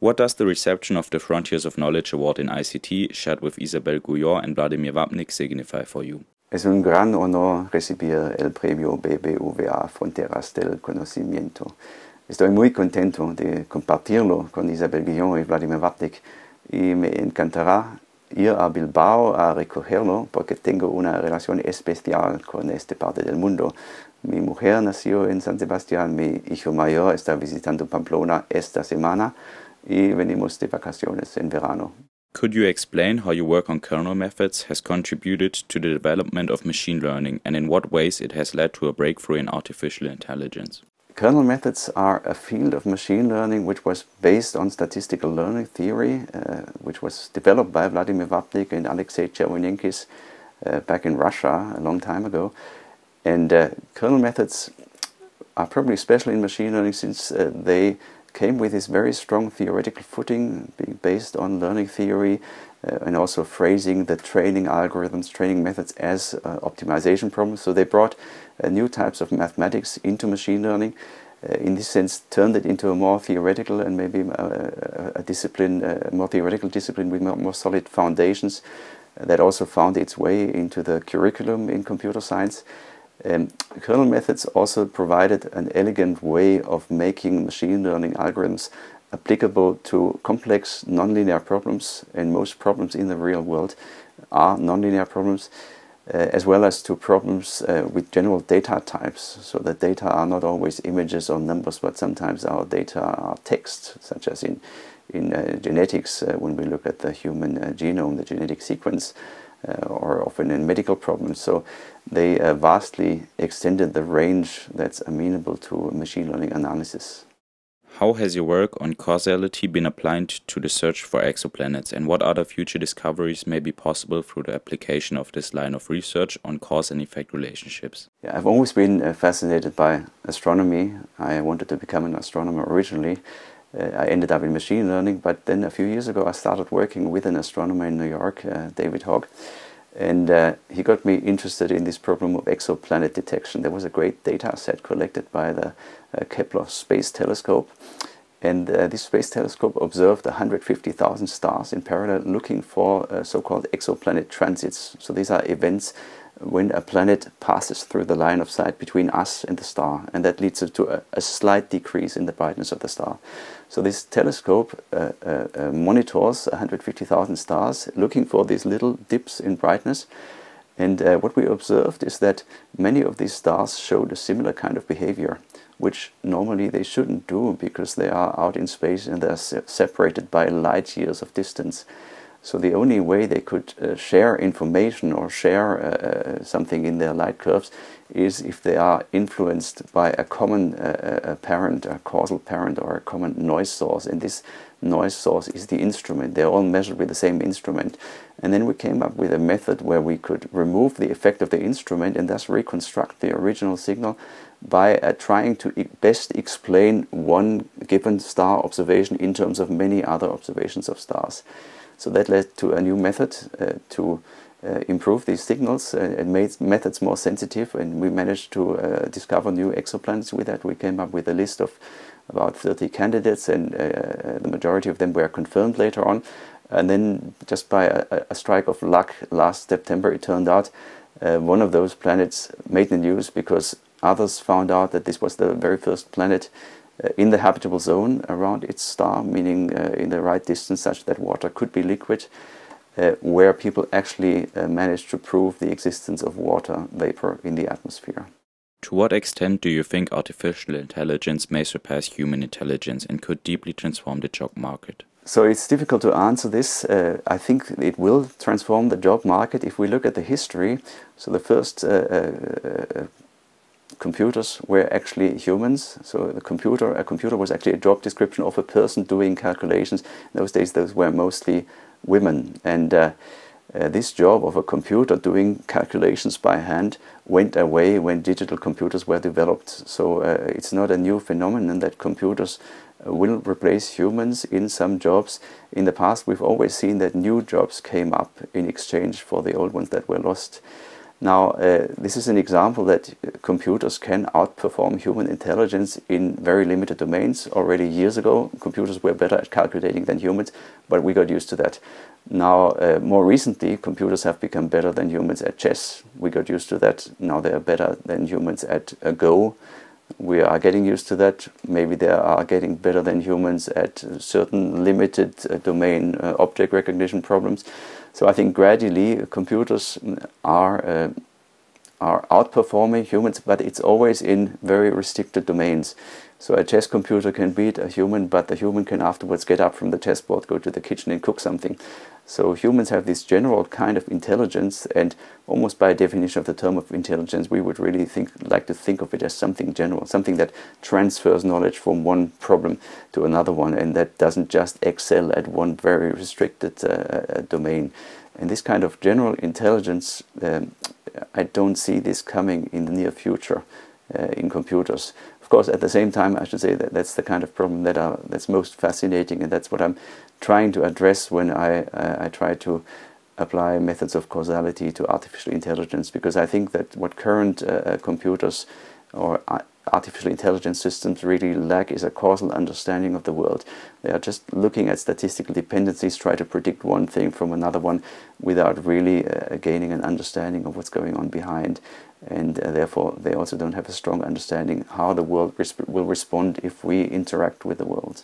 What does the reception of the Frontiers of Knowledge Award in ICT, shared with Isabelle Guyon and Vladimir Vapnik, signify for you? Es un gran honor recibir el Premio BBVA Fronteras del Conocimiento. Estoy muy contento de compartirlo con Isabelle Guyon y Vladimir Vapnik y me encantará ir a Bilbao a recogerlo porque tengo una relación especial con esta parte del mundo. Mi mujer nació en San Sebastián, mi hijo mayor está visitando Pamplona esta semana y venimos de vacaciones en verano. Could you explain how your work on kernel methods has contributed to the development of machine learning and in what ways it has led to a breakthrough in artificial intelligence? Kernel methods are a field of machine learning which was based on statistical learning theory, which was developed by Vladimir Vapnik and Alexei Chervonenkis back in Russia a long time ago. And kernel methods are probably special in machine learning since they came with this very strong theoretical footing, being based on learning theory and also phrasing the training algorithms, training methods as optimization problems. So they brought new types of mathematics into machine learning, in this sense turned it into a more theoretical and maybe a discipline, a more theoretical discipline with more solid foundations that also found its way into the curriculum in computer science. Kernel methods also provided an elegant way of making machine learning algorithms applicable to complex nonlinear problems, and most problems in the real world are nonlinear problems, as well as to problems with general data types. So the data are not always images or numbers, but sometimes our data are text, such as in genetics, when we look at the human genome, the genetic sequence, or often in medical problems. So they vastly extended the range that's amenable to machine learning analysis. How has your work on causality been applied to the search for exoplanets, and what other future discoveries may be possible through the application of this line of research on cause and effect relationships? Yeah, I've always been fascinated by astronomy. I wanted to become an astronomer originally. I ended up in machine learning, but then a few years ago I started working with an astronomer in New York, David Hogg, and he got me interested in this problem of exoplanet detection. There was a great data set collected by the Kepler Space Telescope, and this space telescope observed 150,000 stars in parallel looking for so-called exoplanet transits. So these are events when a planet passes through the line of sight between us and the star, and that leads to a slight decrease in the brightness of the star. So this telescope monitors 150,000 stars looking for these little dips in brightness, and what we observed is that many of these stars showed a similar kind of behavior, which normally they shouldn't do because they are out in space and they are separated by light years of distance. So the only way they could share information or share something in their light curves is if they are influenced by a common parent, a causal parent, or a common noise source. And this noise source is the instrument. They're all measured with the same instrument. And then we came up with a method where we could remove the effect of the instrument and thus reconstruct the original signal by trying to best explain one given star observation in terms of many other observations of stars. So that led to a new method to improve these signals and made methods more sensitive, and we managed to discover new exoplanets with that. We came up with a list of about 30 candidates, and the majority of them were confirmed later on. And then just by a strike of luck last September, it turned out one of those planets made the news because others found out that this was the very first planet in the habitable zone around its star, meaning in the right distance such that water could be liquid, where people actually managed to prove the existence of water vapor in the atmosphere. To what extent do you think artificial intelligence may surpass human intelligence and could deeply transform the job market? So it's difficult to answer this. I think it will transform the job market if we look at the history. So the first computers were actually humans. So a computer was actually a job description of a person doing calculations. In those days, those were mostly women. And this job of a computer doing calculations by hand went away when digital computers were developed. So it's not a new phenomenon that computers will replace humans in some jobs. In the past, we've always seen that new jobs came up in exchange for the old ones that were lost. Now, this is an example that computers can outperform human intelligence in very limited domains. Already years ago, computers were better at calculating than humans, but we got used to that. Now, more recently, computers have become better than humans at chess. We got used to that. Now they are better than humans at Go. We are getting used to that. Maybe they are getting better than humans at certain limited domain object recognition problems. So I think gradually computers are outperforming humans, but it's always in very restricted domains. So a chess computer can beat a human, but the human can afterwards get up from the chessboard, go to the kitchen and cook something. So humans have this general kind of intelligence, and almost by definition of the term of intelligence, we would really like to think of it as something general, something that transfers knowledge from one problem to another one, and that doesn't just excel at one very restricted domain. And this kind of general intelligence, I don't see this coming in the near future in computers. Of course, at the same time, I should say that that's the kind of problem that's most fascinating, and that's what I'm trying to address when I try to apply methods of causality to artificial intelligence, because I think that what current computers or artificial intelligence systems really lack is a causal understanding of the world. They are just looking at statistical dependencies, try to predict one thing from another one without really gaining an understanding of what's going on behind. And therefore they also don't have a strong understanding how the world will respond if we interact with the world.